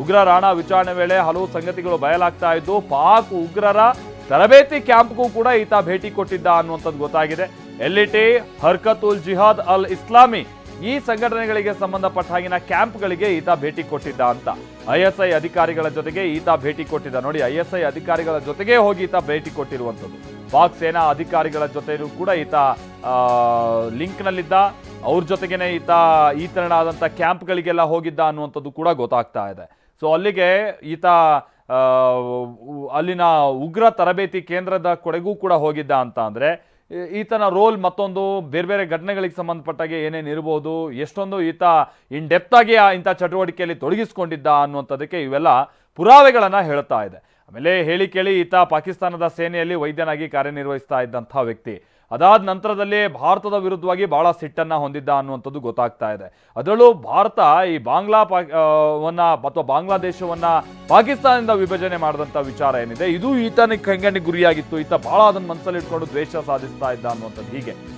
ಉಗ್ರ ರಾಣ ವಿಚಾರಣೆ ವೇಳೆ ಹಲವು ಸಂಗತಿಗಳು ಬಯಲಾಗ್ತಾ ಇದ್ದು ಪಾಕ್ ಉಗ್ರರ ತರಬೇತಿ ಕ್ಯಾಂಪ್ಗೂ ಕೂಡ ಈತ ಭೇಟಿ ಕೊಟ್ಟಿದ್ದ ಅನ್ನುವಂಥದ್ದು ಗೊತ್ತಾಗಿದೆ. ಎಲ್ಇಟಿ, ಹರ್ಕತ್ ಉಲ್ ಜಿಹಾದ್ ಅಲ್ ಇಸ್ಲಾಮಿ ಈ ಸಂಘಟನೆಗಳಿಗೆ ಸಂಬಂಧಪಟ್ಟ ಹಾಗಿನ ಕ್ಯಾಂಪ್ಗಳಿಗೆ ಈತ ಭೇಟಿ ಕೊಟ್ಟಿದ್ದ ಅಂತ. ಐಎಸ್ಐ ಅಧಿಕಾರಿಗಳ ಜೊತೆಗೆ ಈತ ಭೇಟಿ ಕೊಟ್ಟಿದ್ದ. ನೋಡಿ, ಐಎಸ್ಐ ಅಧಿಕಾರಿಗಳ ಜೊತೆಗೆ ಹೋಗಿ ಈತ ಭೇಟಿ ಕೊಟ್ಟಿರುವಂಥದ್ದು. ಪಾಕ್ ಸೇನಾ ಅಧಿಕಾರಿಗಳ ಜೊತೆಯೂ ಕೂಡ ಈತ ಲಿಂಕ್ನಲ್ಲಿದ್ದ. ಅವ್ರ ಜೊತೆಗೇನೆ ಈತ ಈ ತರನಾದಂಥ ಕ್ಯಾಂಪ್ಗಳಿಗೆಲ್ಲ ಹೋಗಿದ್ದ ಅನ್ನುವಂಥದ್ದು ಕೂಡ ಗೊತ್ತಾಗ್ತಾ ಇದೆ. ಸೊ ಅಲ್ಲಿಗೆ ಈತ ಅಲ್ಲಿನ ಉಗ್ರ ತರಬೇತಿ ಕೇಂದ್ರದ ಕಡೆಗೂ ಕೂಡ ಹೋಗಿದ್ದ ಅಂತ ಅಂದರೆ ಈತನ ರೋಲ್ ಮತ್ತೊಂದು ಬೇರೆ ಬೇರೆ ಘಟನೆಗಳಿಗೆ ಸಂಬಂಧಪಟ್ಟಾಗೆ ಏನೇನು ಇರ್ಬೋದು, ಎಷ್ಟೊಂದು ಈತ ಇನ್ ಡೆಪ್ತ್ ಆಗಿ ಇಂಥ ಚಟುವಟಿಕೆಯಲ್ಲಿ ತೊಡಗಿಸ್ಕೊಂಡಿದ್ದ ಅನ್ನುವಂಥದ್ದಕ್ಕೆ ಇವೆಲ್ಲ ಪುರಾವೆಗಳನ್ನು ಹೇಳ್ತಾ ಇದೆ. ಆಮೇಲೆ ಹೇಳಿ ಕೇಳಿ ಈತ ಪಾಕಿಸ್ತಾನದ ಸೇನೆಯಲ್ಲಿ ವೈದ್ಯನಾಗಿ ಕಾರ್ಯನಿರ್ವಹಿಸ್ತಾ ಇದ್ದಂಥ ವ್ಯಕ್ತಿ. ಅದಾದ ನಂತರದಲ್ಲಿ ಭಾರತದ ವಿರುದ್ಧವಾಗಿ ಬಹಳ ಸಿಟ್ಟನ್ನು ಹೊಂದಿದ್ದ ಅನ್ನುವಂಥದ್ದು ಗೊತ್ತಾಗ್ತಾ ಇದೆ. ಅದರಲ್ಲೂ ಭಾರತ ಈ ಅಥವಾ ಬಾಂಗ್ಲಾದೇಶವನ್ನ ಪಾಕಿಸ್ತಾನದಿಂದ ವಿಭಜನೆ ಮಾಡಿದಂಥ ವಿಚಾರ ಏನಿದೆ, ಇದು ಈತನಿಗೆ ಕಂಗನಿಗೆ ಗುರಿಯಾಗಿತ್ತು. ಈತ ಬಹಳ ಅದನ್ನು ಮನಸ್ಸಲ್ಲಿ ಇಟ್ಕೊಂಡು ದ್ವೇಷ ಸಾಧಿಸ್ತಾ ಇದ್ದ ಅನ್ನುವಂಥದ್ದು. ಹೀಗೆ